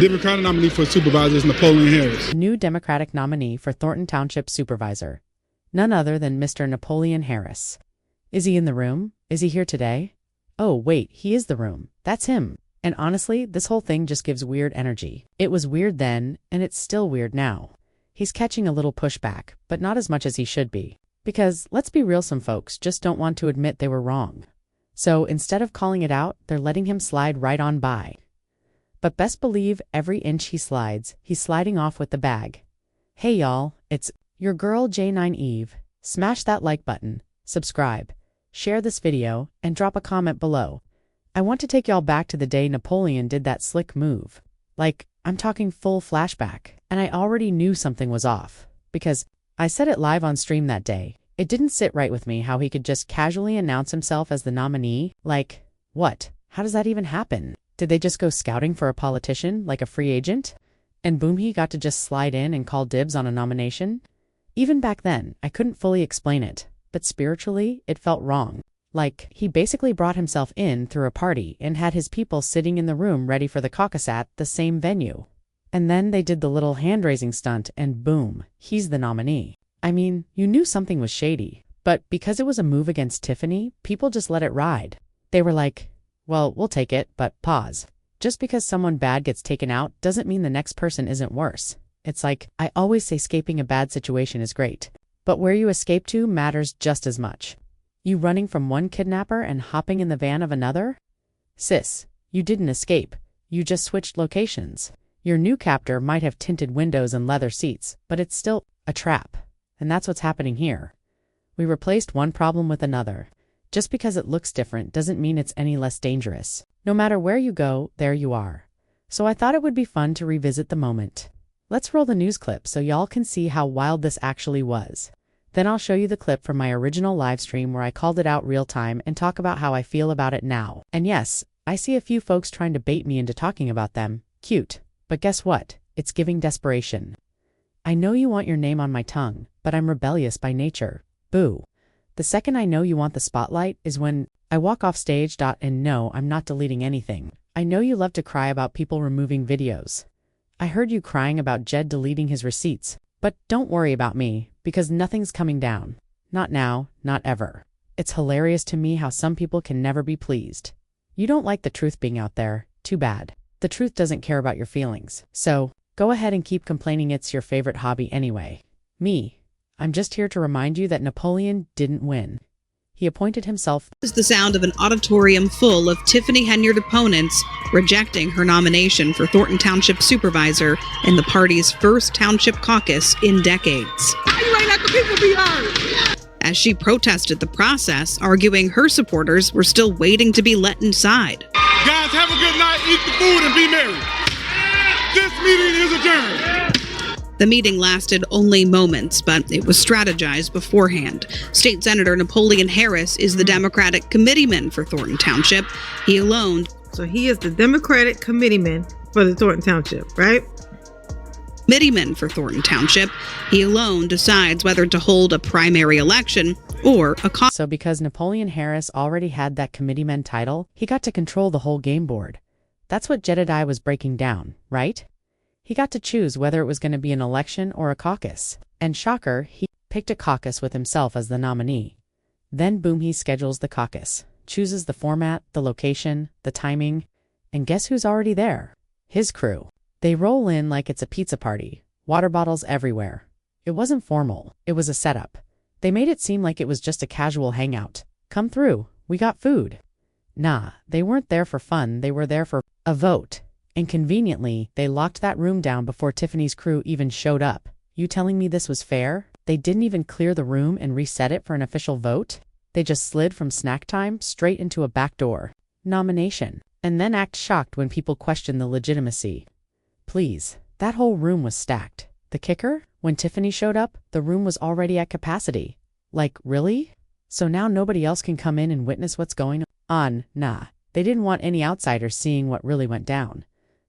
Democratic nominee for supervisor is Napoleon Harris. New Democratic nominee for Thornton Township supervisor. None other than Mr. Napoleon Harris. Is he in the room? Is he here today? Oh, wait, he is the room. That's him. And honestly, this whole thing just gives weird energy. It was weird then, and it's still weird now. He's catching a little pushback, but not as much as he should be. Because, let's be real, some folks just don't want to admit they were wrong. So instead of calling it out, they're letting him slide right on by. But best believe every inch he slides, he's sliding off with the bag. Hey y'all, it's your girl J9 Eve. Smash that like button, subscribe, share this video, and drop a comment below. I want to take y'all back to the day Napoleon did that slick move. Like, I'm talking full flashback, and I already knew something was off. Because I said it live on stream that day. It didn't sit right with me how he could just casually announce himself as the nominee. Like, what? How does that even happen? Did they just go scouting for a politician, like a free agent? And boom, he got to just slide in and call dibs on a nomination? Even back then, I couldn't fully explain it, but spiritually, it felt wrong. Like, he basically brought himself in through a party and had his people sitting in the room ready for the caucus at the same venue. And then they did the little hand-raising stunt and boom, he's the nominee. I mean, you knew something was shady, but because it was a move against Tiffany, people just let it ride. They were like, well, we'll take it, but pause. Just because someone bad gets taken out doesn't mean the next person isn't worse. It's like, I always say escaping a bad situation is great, but where you escape to matters just as much. You running from one kidnapper and hopping in the van of another? Sis, you didn't escape. You just switched locations. Your new captor might have tinted windows and leather seats, but it's still a trap. And that's what's happening here. We replaced one problem with another. Just because it looks different doesn't mean it's any less dangerous. No matter where you go, there you are. So I thought it would be fun to revisit the moment. Let's roll the news clip so y'all can see how wild this actually was. Then I'll show you the clip from my original live stream where I called it out real time and talk about how I feel about it now. And yes, I see a few folks trying to bait me into talking about them. Cute. But guess what? It's giving desperation. I know you want your name on my tongue, but I'm rebellious by nature. Boo. The second I know you want the spotlight is when I walk off stage. And no, I'm not deleting anything. I know you love to cry about people removing videos. I heard you crying about Jed deleting his receipts. But don't worry about me, because nothing's coming down. Not now, not ever. It's hilarious to me how some people can never be pleased. You don't like the truth being out there. Too bad. The truth doesn't care about your feelings. So, go ahead and keep complaining, it's your favorite hobby anyway. Me. I'm just here to remind you that Napoleon didn't win. He appointed himself. Is the sound of an auditorium full of Tiffany Henyard opponents rejecting her nomination for Thornton Township supervisor in the party's first township caucus in decades. You ain't let the people be heard. As she protested the process, arguing her supporters were still waiting to be let inside. Guys, have a good night, eat the food, and be merry. This meeting is adjourned. The meeting lasted only moments, but it was strategized beforehand. State Senator Napoleon Harris is the Democratic committeeman for Thornton Township. He alone. So he is the Democratic committeeman for the Thornton Township, right? Committeeman for Thornton Township. He alone decides whether to hold a primary election or a caucus. So because Napoleon Harris already had that committeeman title, he got to control the whole game board. That's what Jedediah was breaking down, right? He got to choose whether it was going to be an election or a caucus. And shocker, he picked a caucus with himself as the nominee. Then boom, he schedules the caucus, chooses the format, the location, the timing, and guess who's already there? His crew. They roll in like it's a pizza party, water bottles everywhere. It wasn't formal, it was a setup. They made it seem like it was just a casual hangout. Come through, we got food. Nah, they weren't there for fun, they were there for a vote. And conveniently, they locked that room down before Tiffany's crew even showed up. You telling me this was fair? They didn't even clear the room and reset it for an official vote? They just slid from snack time straight into a backdoor nomination, and then act shocked when people question the legitimacy. Please, that whole room was stacked. The kicker? When Tiffany showed up, the room was already at capacity. Like, really? So now nobody else can come in and witness what's going on? Nah, they didn't want any outsiders seeing what really went down.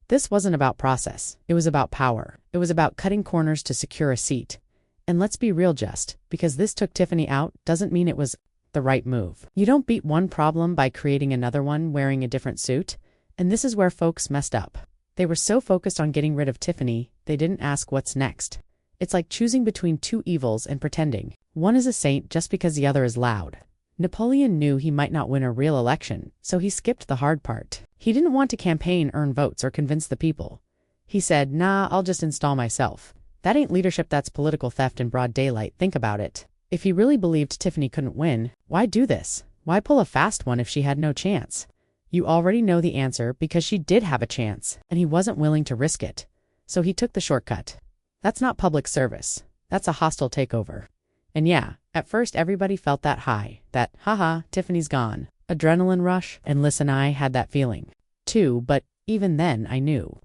This wasn't about process. It was about power. It was about cutting corners to secure a seat. And let's be real, just because this took Tiffany out doesn't mean it was the right move. You don't beat one problem by creating another one wearing a different suit. And this is where folks messed up. They were so focused on getting rid of Tiffany, they didn't ask what's next. It's like choosing between two evils and pretending one is a saint just because the other is loud. Napoleon knew he might not win a real election, so he skipped the hard part. He didn't want to campaign, earn votes, or convince the people. He said, nah, I'll just install myself. That ain't leadership, that's political theft in broad daylight. Think about it. If he really believed Tiffany couldn't win, why do this? Why pull a fast one if she had no chance? You already know the answer because she did have a chance, and he wasn't willing to risk it. So he took the shortcut. That's not public service. That's a hostile takeover. And yeah, at first everybody felt that high, that, haha, Tiffany's gone, adrenaline rush, and listen, I had that feeling too, but even then I knew.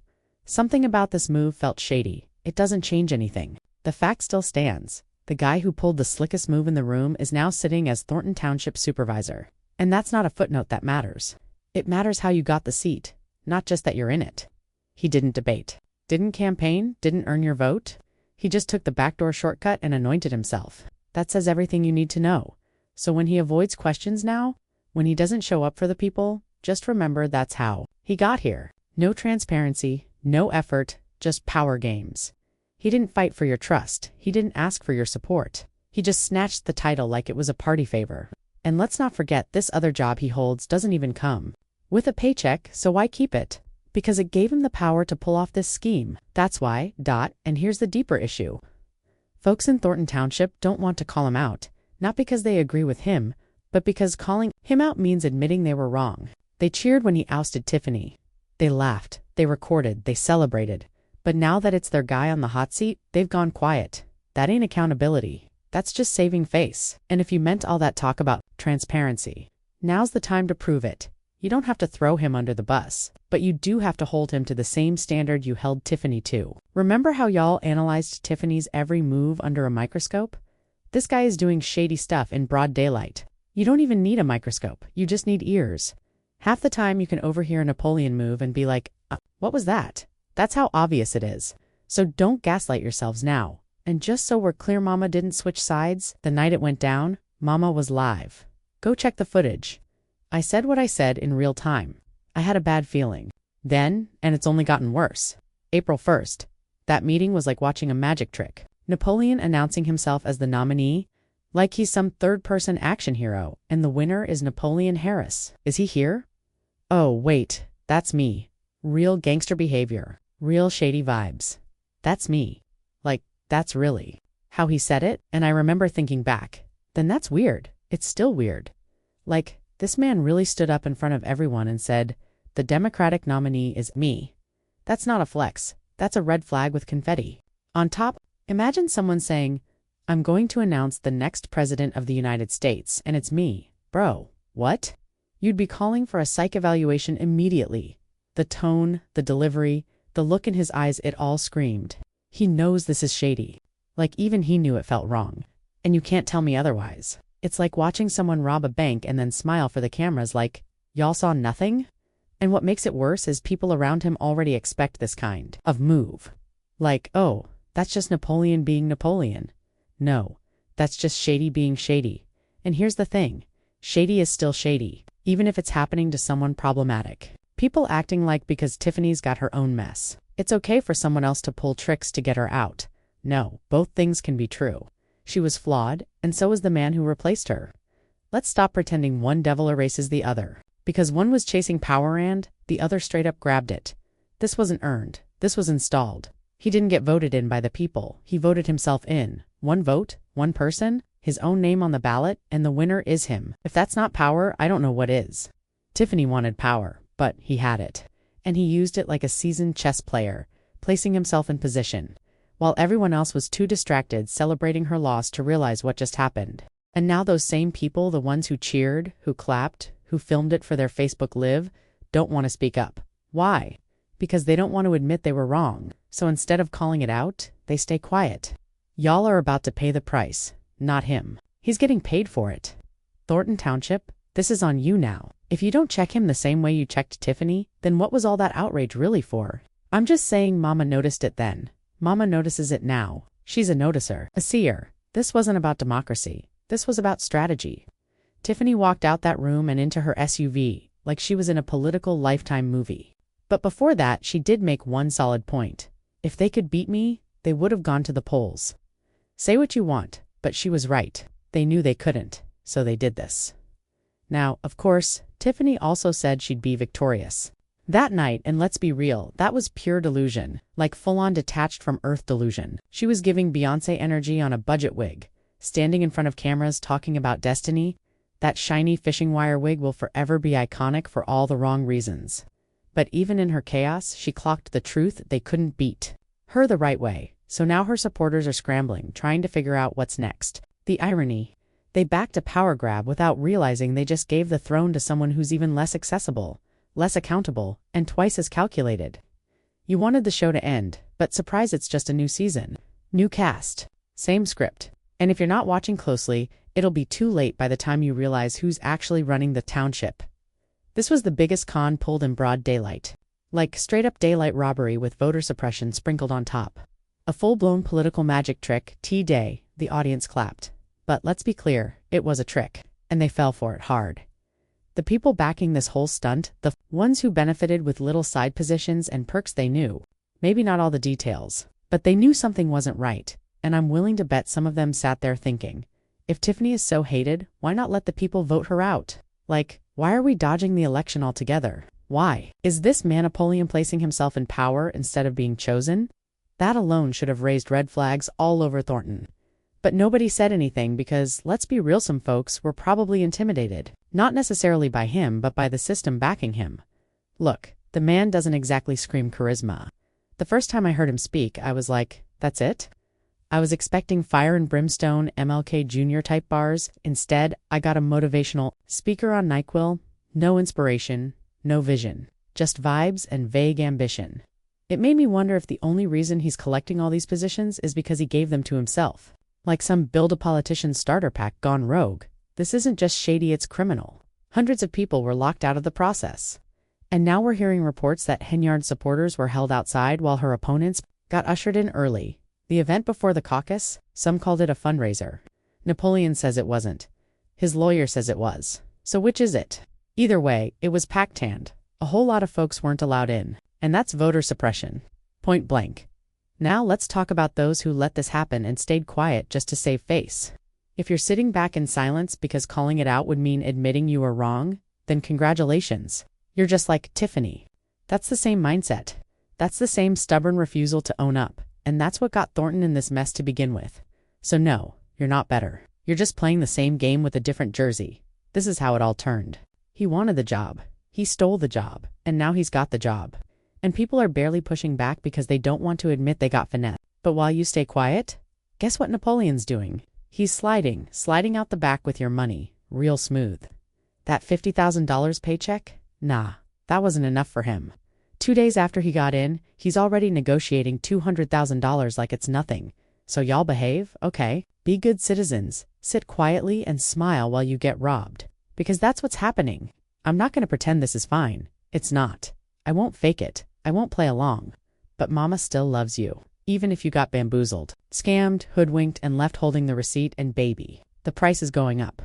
Something about this move felt shady. It doesn't change anything. The fact still stands. The guy who pulled the slickest move in the room is now sitting as Thornton Township supervisor. And that's not a footnote that matters. It matters how you got the seat, not just that you're in it. He didn't debate, didn't campaign, didn't earn your vote. He just took the backdoor shortcut and anointed himself. That says everything you need to know. So when he avoids questions now, when he doesn't show up for the people, just remember that's how he got here. No transparency, no effort, just power games. He didn't fight for your trust. He didn't ask for your support. He just snatched the title like it was a party favor. And let's not forget, this other job he holds doesn't even come with a paycheck, so why keep it? Because it gave him the power to pull off this scheme. That's why, and here's the deeper issue. Folks in Thornton Township don't want to call him out, not because they agree with him, but because calling him out means admitting they were wrong. They cheered when he ousted Tiffany. They laughed, they recorded, they celebrated. But now that it's their guy on the hot seat, they've gone quiet. That ain't accountability. That's just saving face. And if you meant all that talk about transparency, now's the time to prove it. You don't have to throw him under the bus, but you do have to hold him to the same standard you held Tiffany to. Remember how y'all analyzed Tiffany's every move under a microscope? This guy is doing shady stuff in broad daylight. You don't even need a microscope. You just need ears. Half the time you can overhear a Napoleon move and be like, what was that? That's how obvious it is. So don't gaslight yourselves now. And just so we're clear, Mama didn't switch sides. The night it went down, Mama was live. Go check the footage. I said what I said in real time. I had a bad feeling. Then, and it's only gotten worse. April 1st. That meeting was like watching a magic trick. Napoleon announcing himself as the nominee, like he's some third-person action hero, and the winner is Napoleon Harris. Is he here? Oh, wait, that's me. Real gangster behavior. Real shady vibes. That's me. Like, that's really how he said it, and I remember thinking back, then that's weird. It's still weird. Like, this man really stood up in front of everyone and said, the Democratic nominee is me. That's not a flex. That's a red flag with confetti. On top, imagine someone saying, I'm going to announce the next president of the United States, and it's me. Bro, what? You'd be calling for a psych evaluation immediately. The tone, the delivery, the look in his eyes, it all screamed. He knows this is shady. Like even he knew it felt wrong. And you can't tell me otherwise. It's like watching someone rob a bank and then smile for the cameras like, y'all saw nothing? And what makes it worse is people around him already expect this kind of move. Like, oh, that's just Napoleon being Napoleon. No, that's just shady being shady. And here's the thing. Shady is still shady, even if it's happening to someone problematic. People acting like because Tiffany's got her own mess, it's okay for someone else to pull tricks to get her out. No, both things can be true. She was flawed, and so was the man who replaced her. Let's stop pretending one devil erases the other. Because one was chasing power and the other straight up grabbed it. This wasn't earned. This was installed. He didn't get voted in by the people. He voted himself in. One vote, one person, his own name on the ballot, and the winner is him. If that's not power, I don't know what is. Tiffany wanted power, but he had it. And he used it like a seasoned chess player, placing himself in position, while everyone else was too distracted celebrating her loss to realize what just happened. And now those same people, the ones who cheered, who clapped, who filmed it for their Facebook Live, don't want to speak up. Why? Because they don't want to admit they were wrong. So instead of calling it out, they stay quiet. Y'all are about to pay the price, not him. He's getting paid for it. Thornton Township, this is on you now. If you don't check him the same way you checked Tiffany, then what was all that outrage really for? I'm just saying Mama noticed it then. Mama notices it now. She's a noticer, a seer. This wasn't about democracy. This was about strategy. Tiffany walked out that room and into her SUV, like she was in a political Lifetime movie. But before that, she did make one solid point. If they could beat me, they would have gone to the polls. Say what you want, but she was right. They knew they couldn't, so they did this. Now, of course, Tiffany also said she'd be victorious. That night, and let's be real, that was pure delusion, like full-on detached from Earth delusion. She was giving Beyoncé energy on a budget wig, standing in front of cameras talking about destiny. That shiny fishing wire wig will forever be iconic for all the wrong reasons. But even in her chaos, she clocked the truth they couldn't beat her the right way. So now her supporters are scrambling, trying to figure out what's next. The irony. They backed a power grab without realizing they just gave the throne to someone who's even less accessible, less accountable, and twice as calculated. You wanted the show to end, but surprise, it's just a new season. New cast. Same script. And if you're not watching closely, it'll be too late by the time you realize who's actually running the township. This was the biggest con pulled in broad daylight. Like straight-up daylight robbery with voter suppression sprinkled on top. A full-blown political magic trick, T-Day, the audience clapped. But let's be clear, it was a trick, and they fell for it hard. The people backing this whole stunt, the ones who benefited with little side positions and perks, they knew. Maybe not all the details, but they knew something wasn't right, and I'm willing to bet some of them sat there thinking, if Tiffany is so hated, why not let the people vote her out? Like, why are we dodging the election altogether? Why? Is this man Napoleon placing himself in power instead of being chosen? That alone should have raised red flags all over Thornton. But nobody said anything because, let's be real, some folks were probably intimidated. Not necessarily by him, but by the system backing him. Look, the man doesn't exactly scream charisma. The first time I heard him speak, I was like, that's it? I was expecting fire and brimstone MLK Jr. type bars. Instead, I got a motivational speaker on NyQuil. No inspiration, no vision. Just vibes and vague ambition. It made me wonder if the only reason he's collecting all these positions is because he gave them to himself. Like some build-a-politician starter pack gone rogue. This isn't just shady, it's criminal. Hundreds of people were locked out of the process. And now we're hearing reports that Henyard supporters were held outside while her opponents got ushered in early. The event before the caucus, some called it a fundraiser. Napoleon says it wasn't. His lawyer says it was. So which is it? Either way, it was packed hand. A whole lot of folks weren't allowed in. And that's voter suppression. Point blank. Now let's talk about those who let this happen and stayed quiet just to save face. If you're sitting back in silence because calling it out would mean admitting you were wrong, then congratulations. You're just like Tiffany. That's the same mindset. That's the same stubborn refusal to own up. And that's what got Thornton in this mess to begin with. So no, you're not better. You're just playing the same game with a different jersey. This is how it all turned. He wanted the job. He stole the job. And now he's got the job. And people are barely pushing back because they don't want to admit they got finessed. But while you stay quiet, guess what Napoleon's doing? He's sliding out the back with your money, real smooth. That $50,000 paycheck? Nah, that wasn't enough for him. 2 days after he got in, he's already negotiating $200,000 like it's nothing. So y'all behave? Okay. Be good citizens. Sit quietly and smile while you get robbed. Because that's what's happening. I'm not going to pretend this is fine. It's not. I won't fake it. I won't play along. But mama still loves you. Even if you got bamboozled, scammed, hoodwinked, and left holding the receipt, and baby, the price is going up.